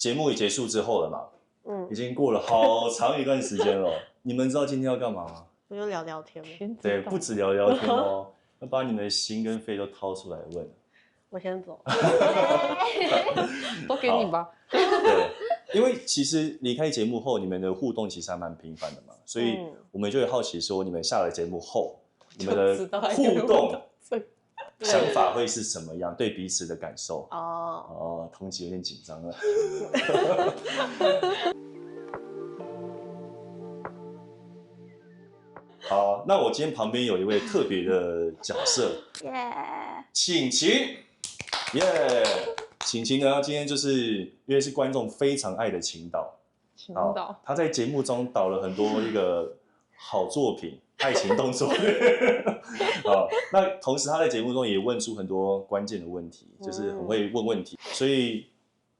节目结束之后了嘛，已经过了好长一段时间了。你们知道今天要干嘛吗？不就聊聊天吗？对，不止聊聊天哦，要把你们的心跟肺都掏出来问。我先走，都给你吧。对，因为其实离开节目后，你们的互动其实还蛮频繁的嘛，所以我们就会好奇说，你们下了节目后，你们的互动想法会是什么样？对彼此的感受？哦，同期有点紧张了。好，那我今天旁边有一位特别的角色，晴晴，耶！晴晴呢，今天就是因为是观众非常爱的晴导，他在节目中导了很多一个好作品，爱情动作。那同时他在节目中也问出很多关键的问题，就是很会问问题，所以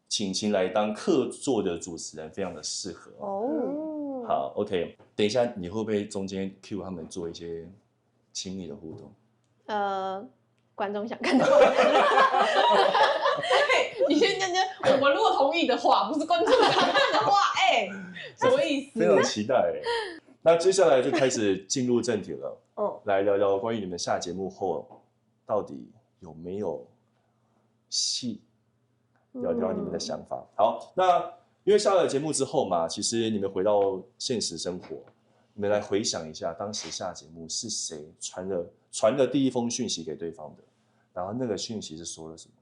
晴晴来当客座的主持人非常的适合哦。好 ，OK， 等一下你会不会中间 cue 他们做一些亲密的互动？观众想看到。你先讲讲，我们如果同意的话，不是观众想看的话，什么意思？非常期待。那接下来就开始进入正题了。来聊聊关于你们下节目后到底有没有戏，聊聊你们的想法。好，那因为下了节目之后嘛，其实你们回到现实生活，你们来回想一下，当时下节目是谁传了第一封讯息给对方的，然后那个讯息是说了什么？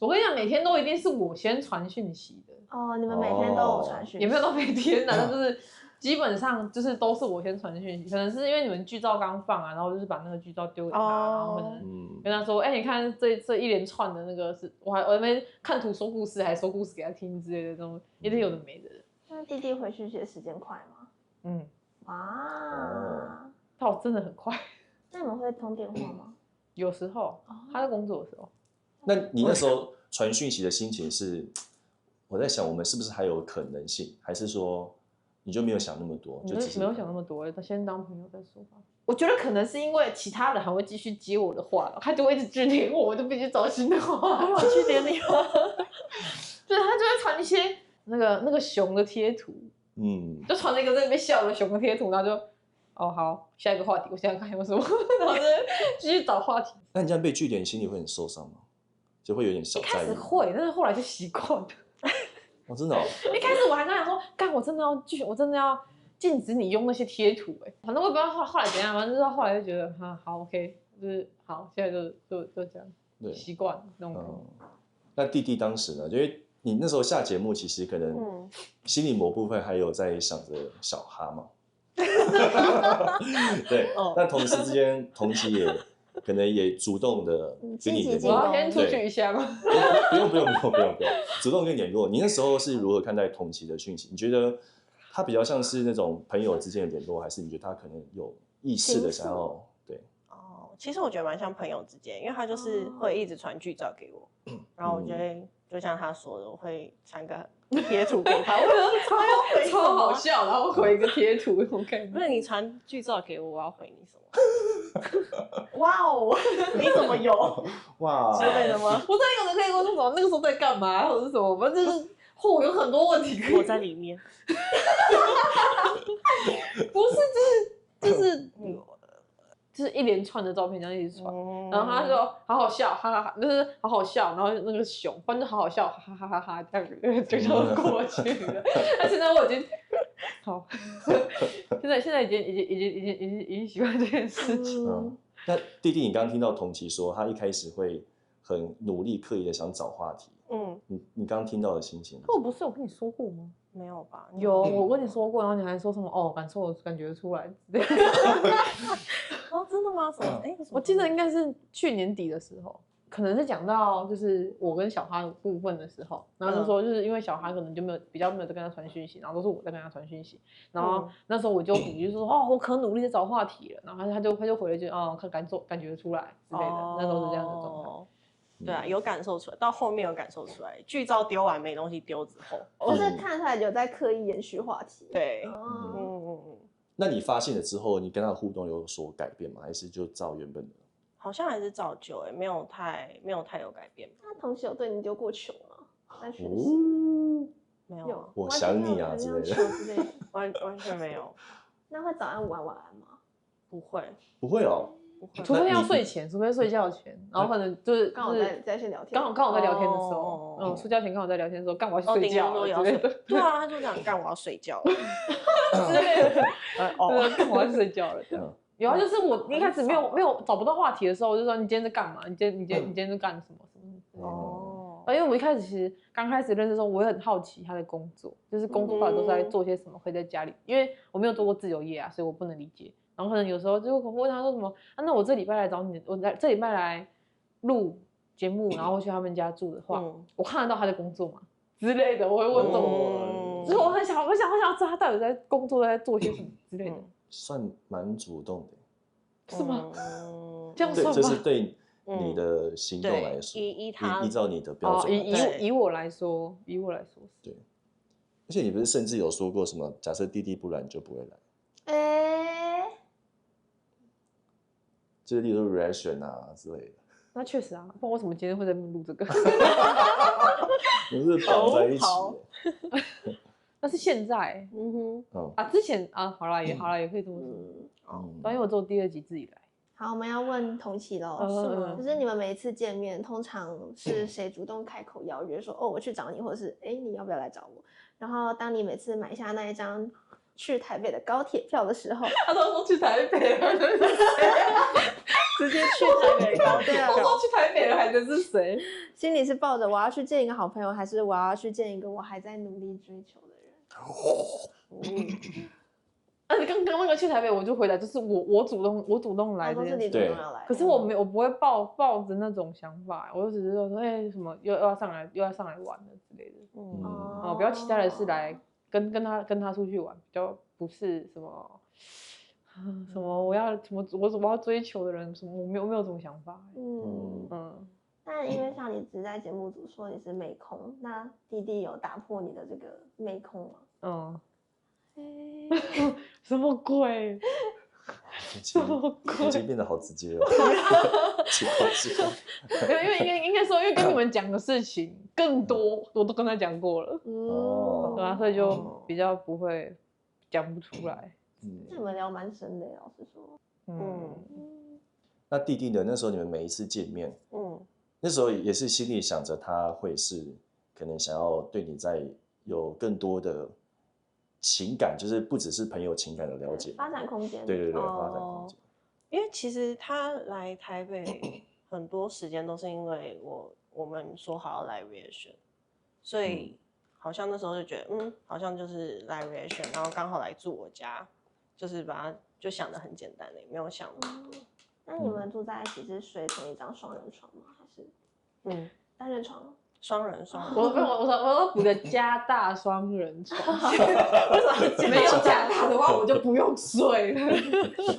我跟你讲，每天都一定是我先传讯息的。你们每天都有传讯息？也没有到每天的，但就是基本上就是都是我先传讯息。可能是因为你们剧照刚放啊，然后就是把那个剧照丢给他，然后可能跟他说，你看这一连串的那个是，我在那边看图说故事，还说故事给他听之类的，这种一定有的没的。那弟弟回讯息的时间快吗？哇，他真的很快。那你们会通电话吗？有时候他在工作的时候。那你那时候传讯息的心情是，我在想我们是不是还有可能性，还是说你就没有想那么多，就只是没有想那么多，他先当朋友再说吧。我觉得可能是因为其他人还会继续接我的话，他就会一直据点我，我就必须找新的话。我据点你吗？对，他就会传一些那个熊的贴图，就传了一个在那边笑的熊的贴图，然后就好，下一个话题，我想想看有什么，然后就继续找话题。那你这样被据点，心里会很受伤吗？就会有点小在意。一开始会，但是后来就习惯了。真的哦。一开始我还跟他说，干，我真的要禁止你用那些贴图，反正我也不知道后来怎样，反正就是后来就觉得，好 ，OK， 就是好，现在就这样，习惯了那种感觉。那弟弟当时呢？因为你那时候下节目，其实可能心里某部分还有在想着小哈嘛。对，但同时之间，同期也可能也主动的跟你联络。我要先出去一下吗？不用，主动跟你联络。你那时候是如何看待同期的讯息？你觉得他比较像是那种朋友之间的联络，还是你觉得他可能有意识的想要对？其实我觉得蛮像朋友之间，因为他就是会一直传剧照给我，然后我觉得就像他说的，我会传个贴图给他，我超好笑，然后回一个贴图，我感不是你传剧照给我，我要回你什么？哇哦，你怎么有？哇之类的吗？我知道有人可以问说什么那个时候在干嘛，或者是什么，反正就是有很多问题可以。我在里面。不是，就是一连串的照片这样一直传，然后他就好好笑，哈哈哈，就是好好笑，然后那个熊，反正好好笑，哈哈哈哈，这样就过去了。那现在我已经好，现在已经习惯这件事情。那弟弟，你刚刚听到同期说他一开始会很努力、刻意的想找话题，你刚刚听到的心情？我不是有跟你说过吗？没有吧？有，我跟你说过，然后你还说什么感觉出来之类的。真的吗？什么？我记得应该是去年底的时候，可能是讲到就是我跟小哈的部分的时候，然后就说就是因为小哈可能就比较没有在跟他传讯息，然后都是我在跟他传讯息，然后那时候我就说我可努力在找话题了，然后他就回了一句感觉出来之类的，那时候是这样的状态。对啊，有感受出来，到后面有感受出来，剧照丢完没东西丢之后，就是看出来有在刻意延续话题。对，那你发现了之后，你跟他的互动有所改变吗？还是就照原本的？好像还是照旧，没有太有改变。那同时有对你丢过球吗？在学习？没我想你啊之类的。完全没有。那会早安、午安、晚安吗？不会，不会哦，除非要睡前，除非睡觉前，然后可能就是刚好在线聊天，刚好在聊天的时候，睡觉前刚好在聊天的时候，干我要去睡觉之类的。对啊，他就讲干我要睡觉之类的，干我要去睡觉了。有啊，就是我一开始没有找不到话题的时候，我就说你今天在干嘛？你今天在干什么？哦，因为我一开始其实刚开始认识的时候，我也很好奇他的工作，就是工作到底都是在做些什么，会在家里，因为我没有做过自由业啊，所以我不能理解。然后可能有时候就问他说什么啊，那我这礼拜来找你，我这礼拜来录节目，然后去他们家住的话，我看得到他的工作吗之类的，我会问这种，就是我想要知道他到底在工作在做些什么之类的。算蛮主动的，是吗？这样算吗？就是对你的行动来说，依照你的标准，以我来说，对。而且你不是甚至有说过什么？假设弟弟不来，你就不会来。就是例如 reaction 啊之类的。那确实啊，不然为什么今天会在录这个？你是绑在一起。那是现在，之前啊，好啦，也可以这么说。因为我做第2集自己来。好，我们要问同期喽，就是你们每一次见面，通常是谁主动开口邀约说，哦，我去找你，或者是你要不要来找我？然后当你每次买下那一张去台北的高铁票的时候，他都说去台北了，直接去台北高铁票。我说去台北了，还能是谁？心里是抱着我要去见一个好朋友，还是我要去见一个我还在努力追求的人？你刚那个去台北，我就回来，就是我主动来这件事。对，可是我不会抱着那种想法，我就只是说，什么又要上来玩了之类的。比较期待的是来跟他出去玩，比较不是什么我要追求的人什么，我没有这种想法。但因为像你只在节目组说你是妹控，那弟弟有打破你的这个妹控吗？什么鬼？已经变得好直接了。因为应该说，因为跟你们讲的事情更多，我都跟他讲过了。对啊，所以就比较不会讲不出来。那你们聊蛮深的，老实说。那弟弟呢？那时候你们每一次见面，那时候也是心里想着他会是可能想要对你再有更多的情感，就是不只是朋友情感的了解，发展空间。对，发展空间。因为其实他来台北很多时间都是因为我们说好要来 reaction， 所以好像那时候就觉得好像就是来 reaction， 然后刚好来住我家，就是把它就想得很简单的，也没有想那么多。那你们住在一起是睡同一张双人床吗？还是单人床？双人。我补个加大双人床。没有加大的话，我就不用睡了，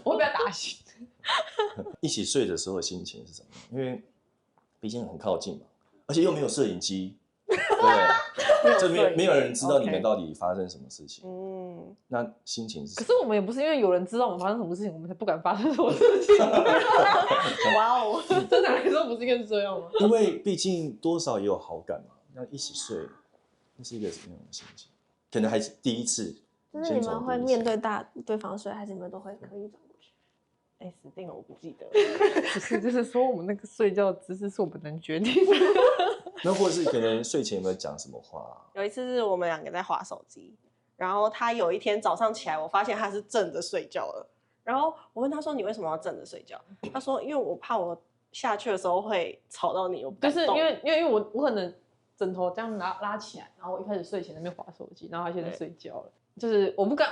我会被他打醒。一起睡的时候的心情是什么？因为毕竟很靠近嘛，而且又没有摄影机，对，就没有人知道你们到底发生什么事情。那心情是什么？可是我们也不是因为有人知道我们发生什么事情，我们才不敢发生什么事情。哇哦，正常来说不是应该是这样吗？因为毕竟多少也有好感嘛，那一起睡，那是一个什么样的心情？可能还是第一次。就是你们会面对对方睡，还是你们都会刻意转过去？死定了，我不记得。不是，就是说我们那个睡觉姿势是我们能决定的。那或者是可能睡前有没有讲什么话？有一次是我们两个在滑手机，然后他有一天早上起来，我发现他是正着睡觉了。然后我问他说：“你为什么要正着睡觉？”他说：“因为我怕我下去的时候会吵到你。”就是因为我可能枕头这样拉起来，然后我一开始睡前在那边滑手机，然后他现在睡觉了。就是我不敢，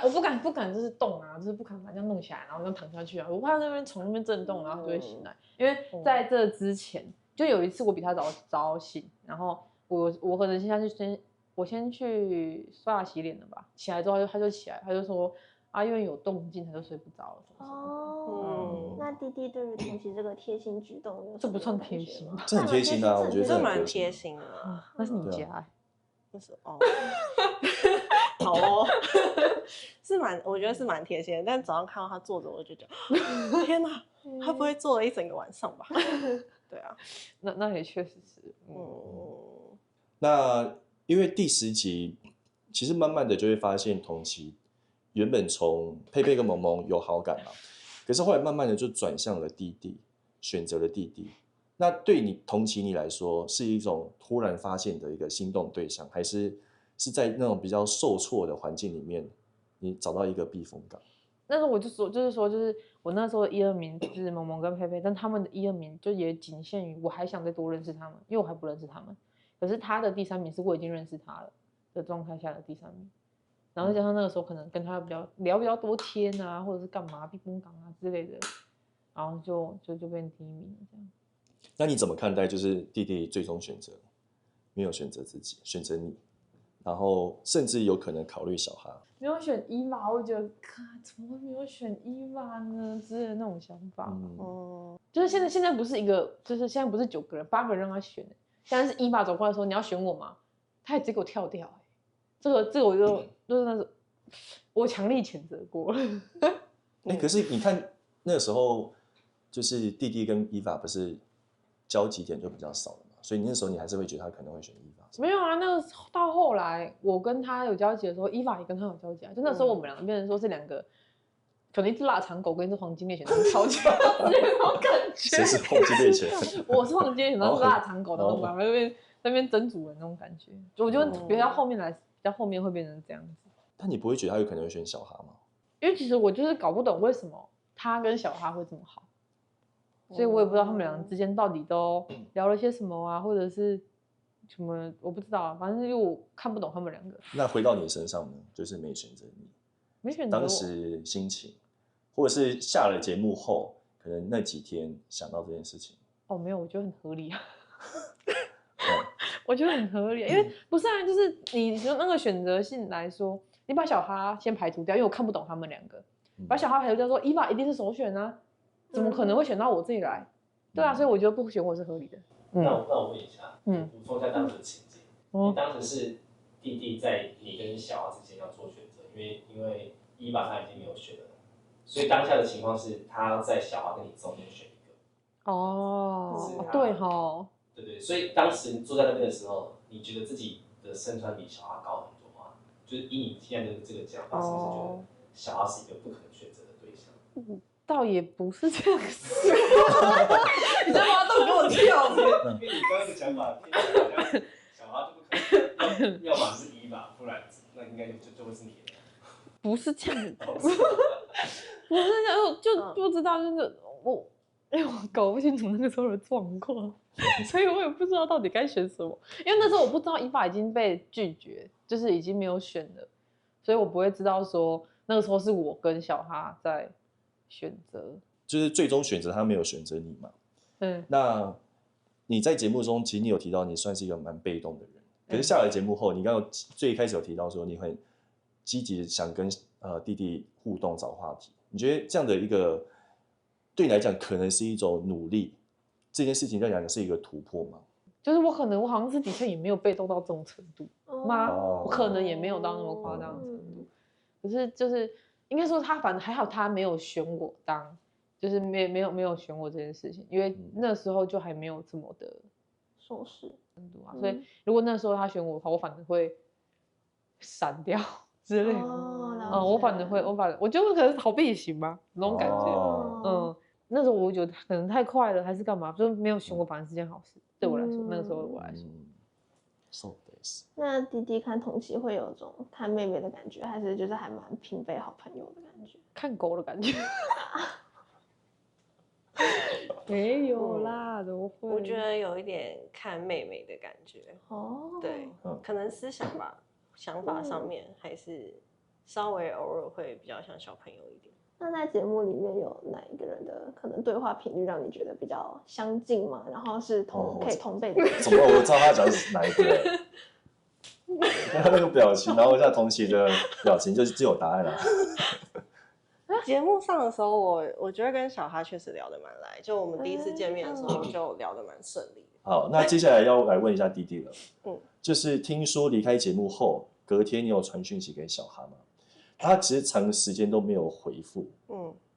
就是动啊，就是不敢把这样弄起来，然后就躺下去啊。我怕那边床那边震动，然后就会醒来。因为在这之前，就有一次我比他早醒，然后我可能先去刷牙洗脸了吧。起来之后他就起来，他就说因为有动静他就睡不着了。那弟弟对于同期这个贴心举动，这不算贴心吧？这很贴心啊，我觉得这蛮贴心的。那是你家。就是好哦，我觉得是蛮贴心的。但早上看到他坐着，我就觉得天哪，他不会坐了一整个晚上吧？对啊，那也确实是。那因为第10集，其实慢慢的就会发现同期原本从佩佩跟萌萌有好感嘛，可是后来慢慢的就转向了弟弟，选择了弟弟。那对你同期你来说，是一种突然发现的一个心动对象，还是在那种比较受挫的环境里面，你找到一个避风港？那时候我就是我那时候的1、2名就是萌萌跟佩佩，但他们的1、2名就也仅限于我还想再多认识他们，因为我还不认识他们。可是他的第3名是我已经认识他了的状态下的第3名，然后再加上那个时候可能跟他聊比较多天啊，或者是干嘛避风港啊之类的，然后就变第1名了这样。那你怎么看待就是弟弟最终选择没有选择自己，选择你，然后甚至有可能考虑小哈？没有选Eva，我觉得，怎么会没有选Eva呢？之类的那种想法。就是现在不是一个，就是现在不是9个人8个人让他选，现在是Eva走过来说你要选我吗？他也直接给我跳掉。这个我就是那种，我强力谴责过了。可是你看那个时候，就是弟弟跟Eva不是交集点就比较少了嘛，所以那时候你还是会觉得他可能会选Eva。没有啊，那个到后来我跟他有交集的时候，Eva也跟他有交集啊。就那时候我们两个变成说是2个，可能一只腊肠狗跟一只黄金猎犬吵架那种感觉。谁是黄金猎犬？我是黄金猎犬，然后是腊肠狗，然后在那边争主人那种感觉。我觉得比较后面会变成这样子。但你不会觉得他有可能会选小哈吗？因为其实我就是搞不懂为什么他跟小哈会这么好，所以我也不知道他们两个之间到底都聊了些什么啊，或者是什么我不知道，反正因为我看不懂他们2个。那回到你身上呢，就是没选择你，没选择我。当时心情，或者是下了节目后，可能那几天想到这件事情。没有，我觉得很合理啊。我觉得很合理，因为不是啊，就是你说那个选择性来说，你把小哈先排除掉，因为我看不懂他们2个，把小哈排除掉说Eva一定是首选啊，怎么可能会选到我这里来？对啊，所以我觉得不选我是合理的。那我问一下，补充一下当时的情境。你当时是弟弟在你跟小哈之间要做选择，因为Eva他已经没有选了，所以当下的情况是他要在小哈跟你中间选一个。对哈。对，所以当时坐在那边的时候，你觉得自己的胜算比小哈高很多吗？就是以你现在的这个讲法，是不是觉得小哈是一个不可能选择的对象？倒也不是这样子。你在挖洞给我跳！因为你刚刚的讲法，小哈就不可能，要么是Eva，不然那应该就会是你的。不是这样子，不是这样，就不知道，就是因为我搞不清楚那个时候的状况，所以我也不知道到底该选什么。因为那时候我不知道Eva已经被拒绝，就是已经没有选了，所以我不会知道说那个时候是我跟小哈在选择，就是最终选择他没有选择你嘛。那你在节目中其实你有提到你算是一个蛮被动的人，可是下了节目后，你刚刚最开始有提到说你很积极想跟弟弟互动找话题，你觉得这样的一个对你来讲可能是一种努力，这件事情对你来讲是一个突破吗？就是我好像私底下也没有被动到这种程度吗？我可能也没有到那么夸张的程度，可是就是应该说他反正还好他没有选我当，就是没有选我这件事情，因为那时候就还没有这么的硕士程度啊，所以如果那时候他选我的话，我反而会闪掉之类的。我反正我觉得可能是逃避型吧，那种感觉。那时候我觉得可能太快了，还是干嘛，就是没有选我，反而是件好事。对我来说，那个时候的我来说。那弟弟看同期会有种看妹妹的感觉，还是就是还蛮平辈好朋友的感觉？看狗的感觉。没有啦，怎么会？我觉得有一点看妹妹的感觉。对，可能想法上面还是稍微偶尔会比较像小朋友一点。那在节目里面有哪一个人的可能对话频率让你觉得比较相近吗？然后是可以同辈的？怎么我知道他讲的是哪一个？他那个表情，然后像同期的表情，就有答案了。节目上的时候，我觉得跟小哈确实聊得蛮来，就我们第一次见面的时候就聊得蛮顺利的。好，那接下来要来问一下弟弟了。就是听说离开节目后，隔天你有传讯息给小哈吗？他其实长时间都没有回复，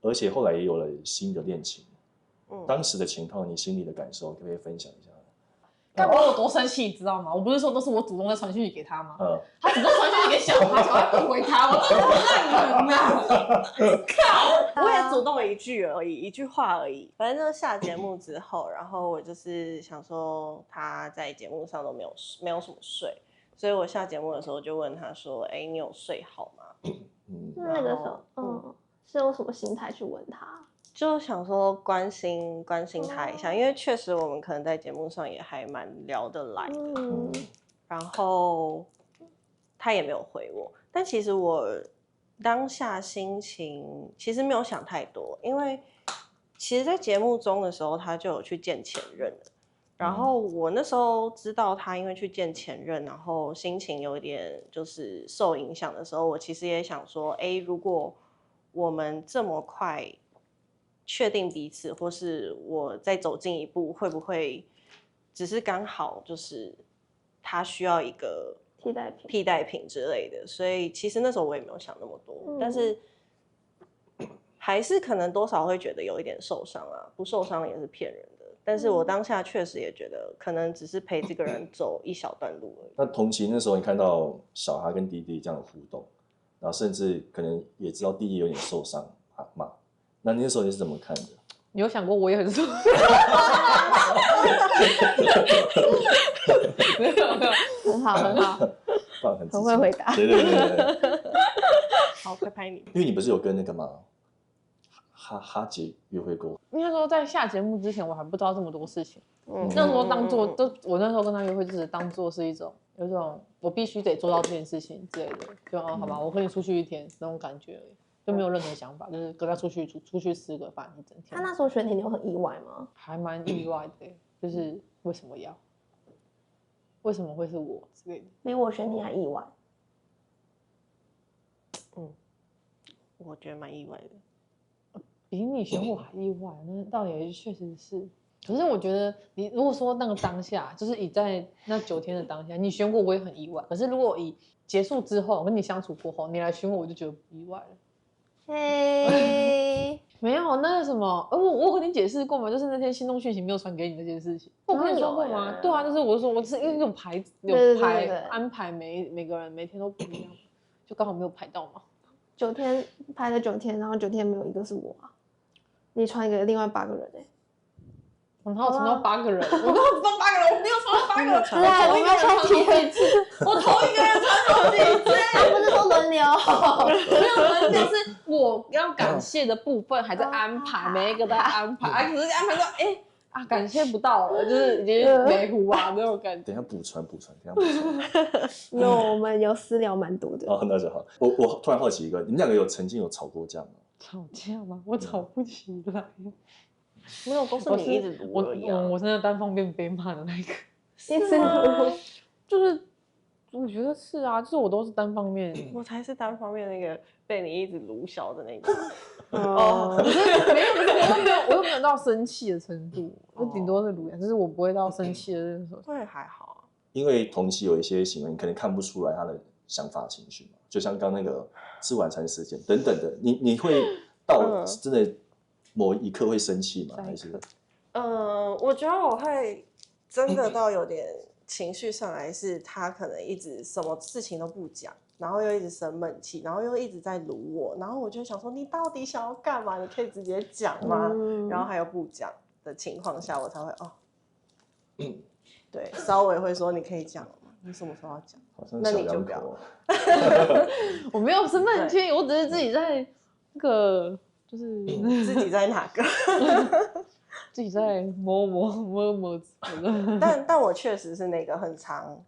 而且后来也有了新的恋情，当时的情况，你心里的感受可不可以分享一下？该不会我多生气，你知道吗？我不是说都是我主动在传讯息给他吗？他主动传讯息给小花，小花不回他，我真的不烂人啊！靠！我也主动一句而已，一句话而已。反正就是下节目之后，然后我就是想说他在节目上都没有什么睡，所以我下节目的时候就问他说：“哎，你有睡好吗？”那个时候，是用什么心态去问他？就想说关心他一下，因为确实我们可能在节目上也还蛮聊得来的。然后他也没有回我，但其实我当下心情其实没有想太多，因为其实在节目中的时候他就有去见前任了。然后我那时候知道他因为去见前任，然后心情有点就是受影响的时候，我其实也想说，如果我们这么快确定彼此，或是我再走近一步，会不会只是刚好就是他需要一个替代品之类的？所以其实那时候我也没有想那么多，但是还是可能多少会觉得有一点受伤啊，不受伤也是骗人的。但是我当下确实也觉得，可能只是陪这个人走一小段路而已。那同期那时候，你看到小哈跟弟弟这样的互动，然后甚至可能也知道弟弟有点受伤嘛？那那时候你是怎么看的？你有想过我也很受伤？没有，很好，棒，很会回答。对。好，快拍你。因为你不是有跟那个嘛哈姐约会过？应该说在下节目之前，我还不知道这么多事情。那时候当做我那时候跟他约会，就是当做是有种我必须得做到这件事情之类的，就好吧，我跟你出去一天那种感觉而已。就没有任何想法，就是跟他出去吃个饭一整天。他那时候选你有很意外吗？还蛮意外的，就是为什么会是我之类的？比我选你还意外。我觉得蛮意外的。比你选我还意外，那倒也确实是。可是我觉得你如果说那个当下，就是以在那9天的当下，你选我也很意外。可是如果以结束之后，跟你相处过后，你来选我就觉得不意外了。没有那个什么，我有跟你解释过吗？就是那天心动讯息没有传给你那件事情，我跟你说过吗？对啊，就是我说我是因为有安排每个人每天都不一样，就刚好没有排到嘛。9天排了9天，然后9天没有一个是我啊，你传给另外8个人然后传到8个人，我没有传到8个人，我没有传到8个人，我同一个人传好几次，我同一个人传好几次，不是说轮流，没有轮流，是我要感谢的部分还在安排，每一个都在安排，可是安排说，感谢不到了，就是已经没糊啊那种感觉。等一下补传，等一下补传。没有，我们有私聊蛮多的。那就好。我突然好奇一个，你们两个曾经有吵过架吗？吵架吗？我吵不起来。没有，都是你一直撸而已啊。我真的单方面被骂的那个。一直撸，就是我觉得是啊，就是我都是单方面。我才是单方面那个被你一直撸小的那个。可是没有，我又没有到生气的程度，我顶多是撸呀，就是我不会到生气的那种。对，还好啊。因为同期有一些行为，你可能看不出来他的想法情绪嘛，就像刚那个吃晚餐时间等等的，你会到真的某一刻会生气吗？还是？我觉得我会真的到有点情绪上来，是他可能一直什么事情都不讲，然后又一直生闷气，然后又一直在撸我，然后我就想说，你到底想要干嘛？你可以直接讲吗？然后他又不讲的情况下，我才会对，稍微会说你可以讲吗？你什么时候要讲？那你就不要。我没有生闷气，我只是自己在那个。就是自己在哪个？自己在摸。但我确实是那个很常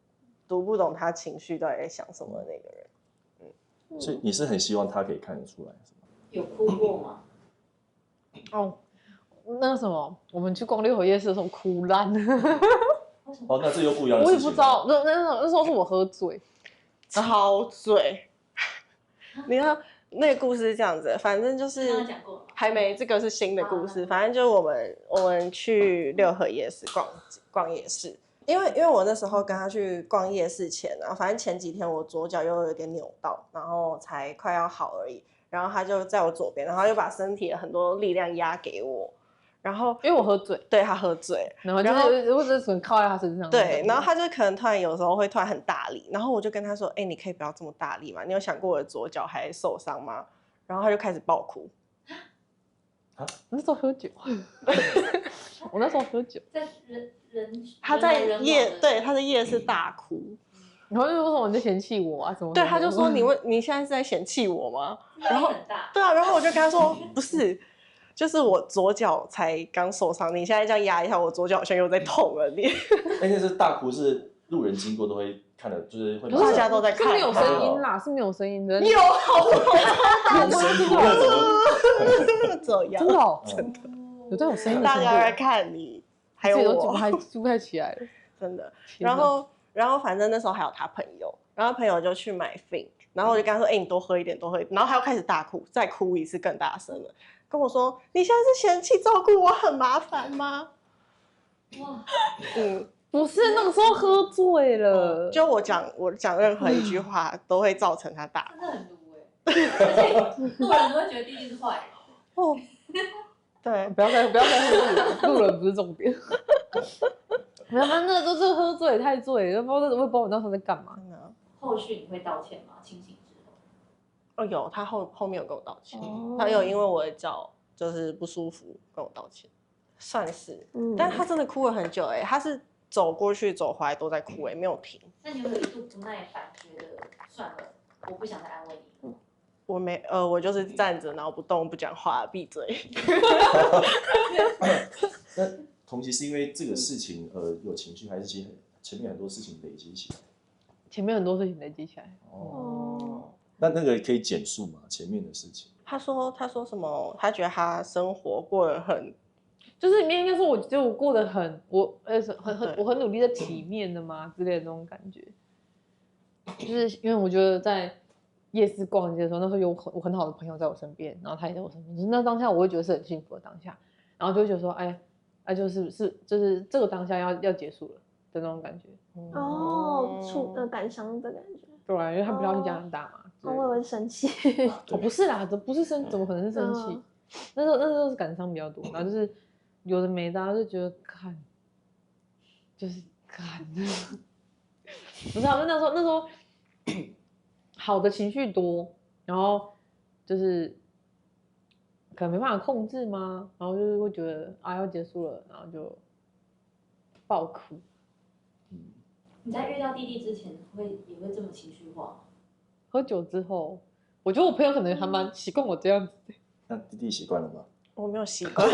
读不懂他情绪到底在想什么的那个人。所以你是很希望他可以看得出来，是吗？有哭过吗？那个什么，我们去逛六合夜市的时候哭烂。那这又不一样的事情。我也不知道，那时候是我喝醉，超醉。你看。那个故事是这样子，反正就是还没，这个是新的故事。反正就我们去六合夜市逛夜市，因为我那时候跟他去逛夜市前啊，反正前几天我左脚又有点扭到，然后才快要好而已。然后他就在我左边，然后又把身体的很多力量压给我，然后因为我喝醉，对他喝醉，然后就是或者是靠在他身上，对，然后他就可能突然有时候会突然很大力，然后我就跟他说，哎，你可以不要这么大力嘛，你有想过我的左脚还受伤吗？然后他就开始爆哭。那时候喝酒，我那时候喝酒，在他在他在夜市大哭，然后就为什么你在嫌弃我啊？什么？对，他就说你现在是在嫌弃我吗？然后很大，对啊，然后我就跟他说不是，就是我左脚才刚受伤，你现在这样压一下，我左脚好像又在痛了。你那件是大哭，是路人经过都会看的，就是会大家都在看，是没有声音啦，是没有声音的。有好不好？眼神不认这样真的哦，真的有这种声音的，大家在看你，还有我还记不太起来了，真的。然后反正那时候还有他朋友，然后朋友就去买 Fink， 然后我就跟他说，哎，你多喝一点，多喝一点，然后他又开始大哭，再哭一次更大声了，跟我说，你现在是嫌弃照顾我很麻烦吗？哇，不是那个时候喝醉了，就我讲任何一句话都会造成他大哭，真的很毒而且路人都会觉得弟弟是坏人。哦，对，不要再路人不是重点。没有，那个都是喝醉太醉了，不知道我那时候在干嘛。后续你会道歉吗？清醒之后？哦，有，他后面有跟我道歉，他有因为我的脚就是不舒服跟我道歉，算是，但他真的哭了很久他是走过去走回来都在哭没有停。那你有没有一度不耐烦，觉得算了，我不想再安慰你？我没我就是站着然后不动不讲话闭嘴。那同期是因为这个事情有情绪，还是其实前面很多事情累积起来？前面很多事情累积起来。那个可以简述吗？前面的事情？他说什么？他觉得他生活过得很，就是里面应该说，我觉得我过得很，我很努力的体面的嘛之类的那种感觉。就是因为我觉得在夜市逛街的时候，那时候有我很好的朋友在我身边，然后他也在我身边，就是那当下我会觉得是很幸福的当下，然后就会觉得说，哎，就是这个当下要结束了的那种感觉。感伤的感觉。对啊，因为他不是要去加拿大嘛。我以为是生气。不是啦，不是怎么可能是生气？那时候是感伤比较多，然后就是有的没的，就觉得看，就是看，不是啊，那时候好的情绪多，然后就是可能没办法控制吗？然后就是会觉得要结束了，然后就爆哭。你在遇到弟弟之前也会这么情绪化吗？喝酒之后，我觉得我朋友可能还蛮习惯我这样子的。那弟弟习惯了吗？我没有习惯。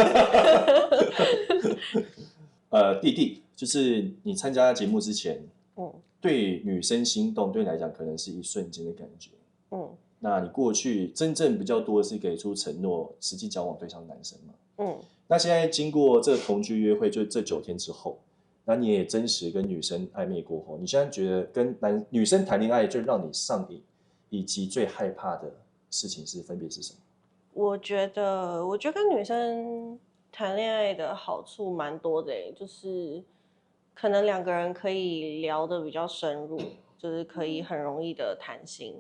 弟弟，就是你参加节目之前，对女生心动，对你来讲可能是一瞬间的感觉。那你过去真正比较多的是给出承诺，实际交往对象男生嘛？那现在经过这个同居约会，就这9天之后，那你也真实跟女生暧昧过后，你现在觉得跟女生谈恋爱最让你上瘾，以及最害怕的事情分别是什么？我觉得跟女生谈恋爱的好处蛮多的就是可能2个人可以聊得比较深入，就是可以很容易的谈心，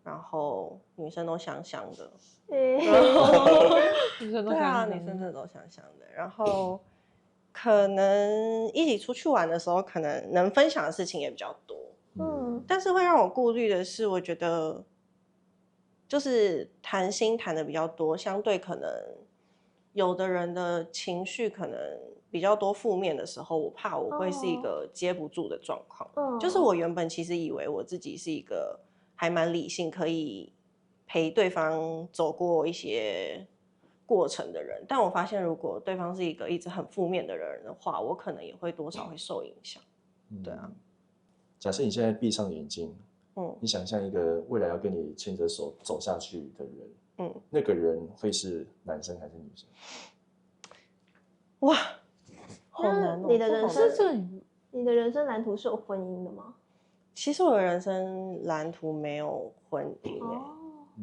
然后女生都香香的，对啊，女生真的都香香的，然后可能一起出去玩的时候，可能能分享的事情也比较多，但是会让我顾虑的是，我觉得就是谈心谈的比较多，相对可能有的人的情绪可能比较多负面的时候，我怕我会是一个接不住的状况。就是我原本其实以为我自己是一个还蛮理性，可以陪对方走过一些过程的人，但我发现如果对方是一个一直很负面的人的话，我可能也会多少会受影响。对啊。假设你现在闭上眼睛，你想象一个未来要跟你牵着手走下去的人，那个人会是男生还是女生？哇，好难哦！你的人生蓝图是有婚姻的吗？其实我的人生蓝图没有婚姻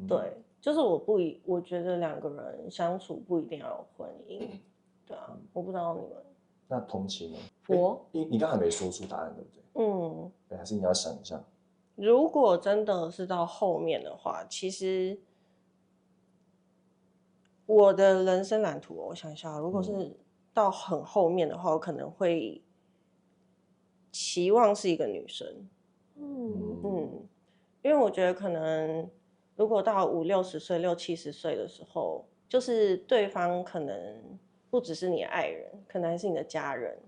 对，就是我觉得2个人相处不一定要有婚姻，对啊，我不知道你们。那同期呢？你刚才没说出答案，对不对？对，还是你要想一下。如果真的是到后面的话，其实我的人生蓝图，我想一下，如果是到很后面的话，我可能会期望是一个女生。因为我觉得可能如果到50、60岁、60、70岁的时候，就是对方可能不只是你的爱人，可能还是你的家人，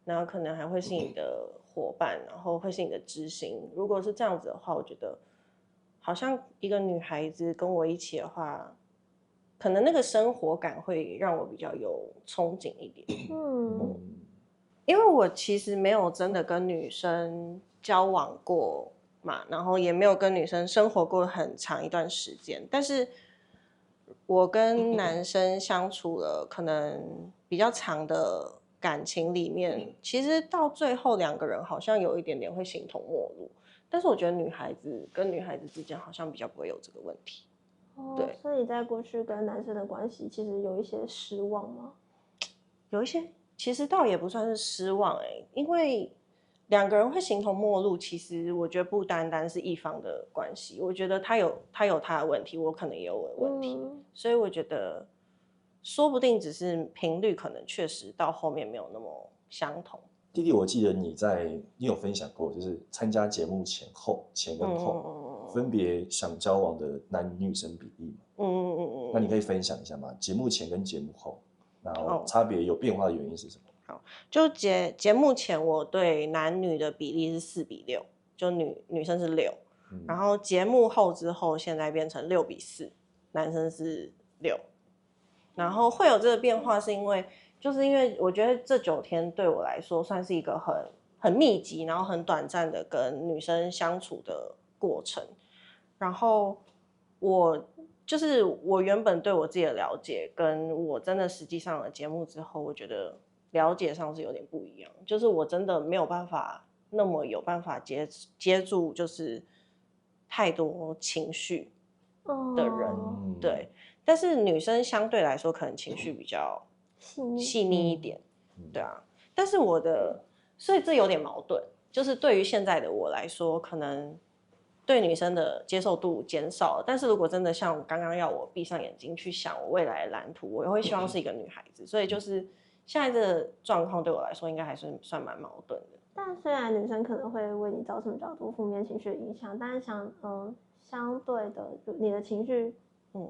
然后可能还会是你的伙伴，然后会是你的知心。如果是这样子的话，我觉得好像一个女孩子跟我一起的话，可能那个生活感会让我比较有憧憬一点。因为我其实没有真的跟女生交往过嘛，然后也没有跟女生生活过很长一段时间，但是我跟男生相处了可能比较长的感情里面，其实到最后2个人好像有一点点会形同陌路，但是我觉得女孩子跟女孩子之间好像比较不会有这个问题。对，所以在过去跟男生的关系其实有一些失望吗？有一些，其实倒也不算是失望因为2个人会形同陌路，其实我觉得不单单是一方的关系，我觉得他有他的问题，我可能也有我的问题，所以我觉得说不定只是频率可能确实到后面没有那么相同。弟弟，我记得你有分享过，就是参加节目前跟后，分别想交往的男女生比例嘛。那你可以分享一下吗？节目前跟节目后，然后差别有变化的原因是什么？好，就节目前我对男女的比例是4比6，就女生是6，然后节目后之后现在变成6比4，男生是6，然后会有这个变化是因为我觉得这9天对我来说算是一个很密集，然后很短暂的跟女生相处的过程，然后我原本对我自己的了解，跟我真的实际上的节目之后，我觉得了解上是有点不一样，就是我真的没有办法那么有办法接住就是太多情绪的人，对，但是女生相对来说可能情绪比较细腻一点，对啊，但是所以这有点矛盾，就是对于现在的我来说，可能对女生的接受度减少了，但是如果真的像刚刚要我闭上眼睛去想我未来的蓝图，我也会希望是一个女孩子，所以就是现在这个状况对我来说应该还是算蛮矛盾的。但虽然女生可能会为你造成比较多负面情绪的影响，但是相对的，就你的情绪，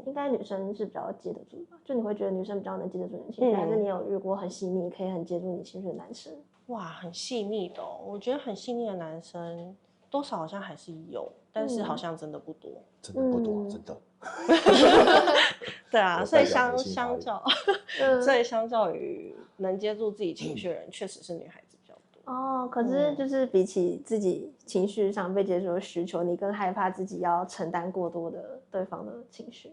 应该女生是比较接得住吧？就你会觉得女生比较能接得住你的情绪，还是你有遇过很细腻可以很接住你情绪的男生？哇，很细腻的我觉得很细腻的男生多少好像还是有，但是好像真的不多，真的不多，真的。对啊，所以相较于能接住自己情绪的人，确实是女孩子比较多。可是就是比起自己情绪上被接受的需求，你更害怕自己要承担过多的对方的情绪。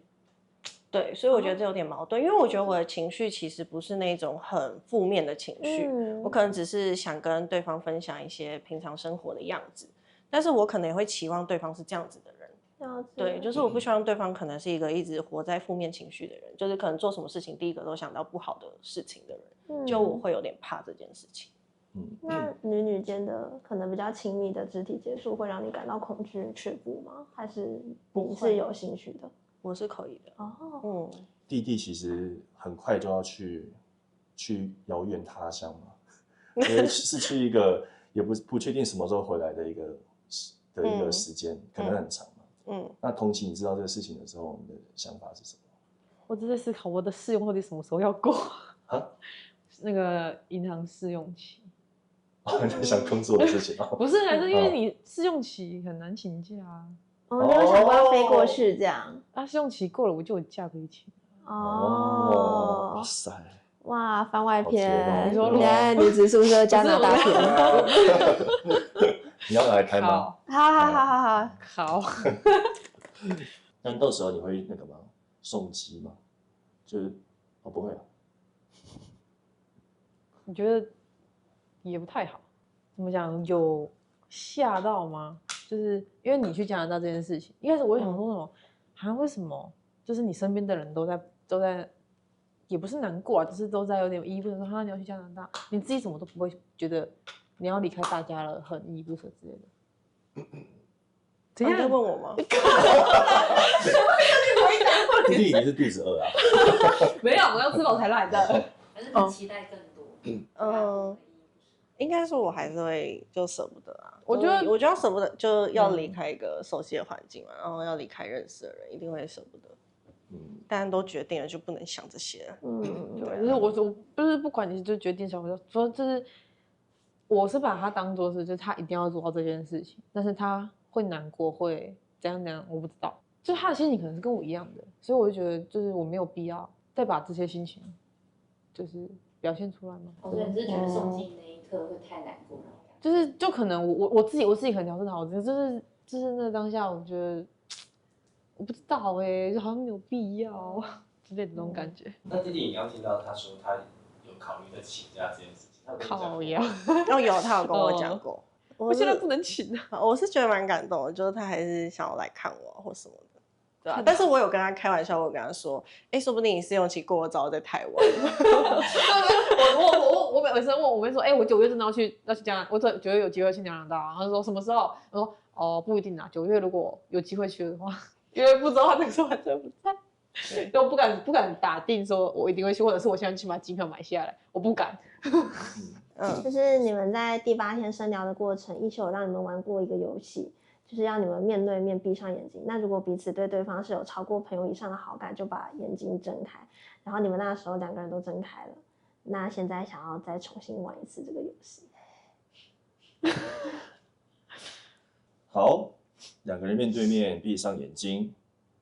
对，所以我觉得这有点矛盾，因为我觉得我的情绪其实不是那种很负面的情绪，我可能只是想跟对方分享一些平常生活的样子，但是我可能也会期望对方是这样子的人。对，就是我不希望对方可能是一个一直活在负面情绪的人，就是可能做什么事情第一个都想到不好的事情的人，就我会有点怕这件事情。那女间的可能比较亲密的肢体接触会让你感到恐惧却步吗？还是你是有兴趣的？我是可以的。弟弟其实很快就要去遥远他乡嘛，因为是去一个也不确定什么时候回来的一个时间，可能很长嘛。那同期你知道这个事情的时候，你的想法是什么？我只在思考我的试用到底什么时候要过啊？那个银行试用期。你在想工作的事情不是，还是因为你试用期很难请假啊。你有想过要飞过去这样？试用期过了，我就有假可以请。哇塞！哇，番外篇，你说你在女子宿舍加拿大篇。你要来开吗？好。那到时候你会那个吗？送机吗？就是不会啊。你觉得也不太好，怎么讲？有吓到吗？就是因为你去加拿大这件事情，一开始我就想说什么，好像为什么？就是你身边的人都在，也不是难过啊，只是都在有点依依不舍，说你要去加拿大，你自己怎么都不会觉得你要离开大家了，很依依不舍之类的。怎样？你在问我吗？弟弟已经是肚子饿啊。没有，我要吃饱才来的。还是很期待更多。应该说我还是会就舍不得啊。我觉得要舍不得，就要离开一个熟悉的环境嘛，然后要离开认识的人，一定会舍不得。但都决定了，就不能想这些了。对，就是我就是不管你就决定什么，说就是我是把它当做是，就是他一定要做到这件事情，但是他会难过，会怎样，我不知道。就是他的心情可能是跟我一样的，所以我就觉得就是我没有必要再把这些心情就是表现出来嘛。所以你是觉得送进那一刻会太难过了？就可能我自己可能调试好，就是那当下我觉得我不知道就好像没有必要之类的那种感觉。那弟弟，你刚听到他说他有考虑的请假这件事情，靠呀！他有跟我讲过。我现在不能请啊。我是觉得蛮感动的，就是他还是想要来看我或什么的。对啊，但是我有跟他开玩笑，我有跟他说，说不定你试用期过了之后在台湾。我每次问我妹说，我9月真的要去加拿大，我9月有机会去加拿大，他说什么时候？我说哦不一定啊，9月如果有机会去的话，因为不知道他那个时候还在不在，都不敢打定说我一定会去，或者是我现在去把机票买下来，我不敢。就是你们在第8天深聊的过程，一休有让你们玩过一个游戏。就是要你们面对面闭上眼睛，那如果彼此对对方是有超过朋友以上的好感，就把眼睛睁开，然后你们那时候2个人都睁开了，那现在想要再重新玩一次这个游戏。好，2个人面对面闭上眼睛，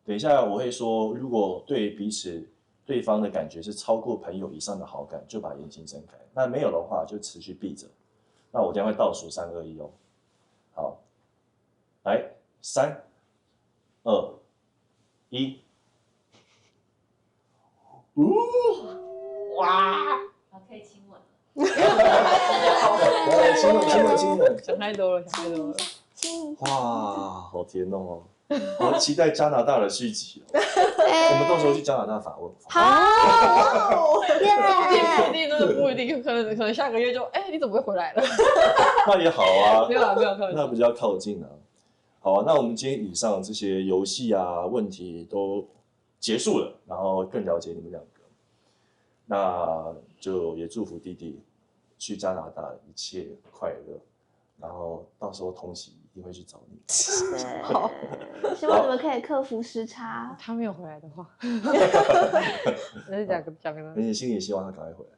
等一下我会说，如果对方的感觉是超过朋友以上的好感，就把眼睛睁开，那没有的话就持续闭着，那我将会倒数3、2、1哦。好，来3、2、1，哇，可以亲吻了。亲吻，想太多了。哇，好甜哦！好期待加拿大的续集哦。我们到时候去加拿大访问。好，不一定，真的不一定，可能下个月就你怎么会回来了？那也好啊。没有，那比较靠近啊。好啊，那我们今天以上这些游戏啊问题都结束了，然后更了解你们2个，那就也祝福弟弟去加拿大一切快乐，然后到时候同喜一定会去找你。好，希望你们可以克服时差。他没有回来的话，那就讲个。你心里希望他赶快回来？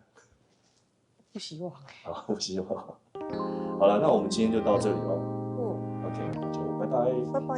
不希望。好，不希望。好了，那我们今天就到这里喽。OK， 那就拜拜。拜拜。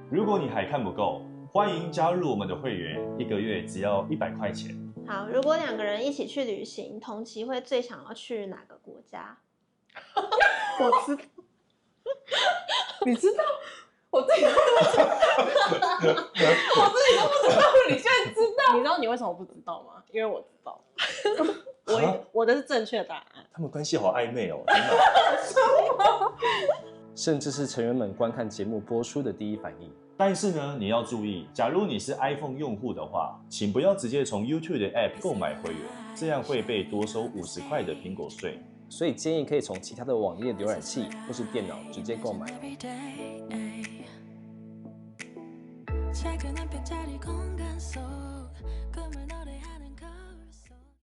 如果你还看不够，欢迎加入我们的会员，1个月只要100块钱。好，如果2个人一起去旅行，同期会最想要去哪个国家？我知道，你知道？我自己都不知道，你现在知道？你知道你为什么不知道吗？因为我知道，我的是正确答案。他们关系好暧昧哦，真的。甚至是成员们观看节目播出的第一反应。但是呢，你要注意，假如你是 iPhone 用户的话，请不要直接从 YouTube 的 App 购买会员，这样会被多收50块的苹果税。所以建议可以从其他的网页浏览器或是电脑直接购买。在可能别家里空感受，根本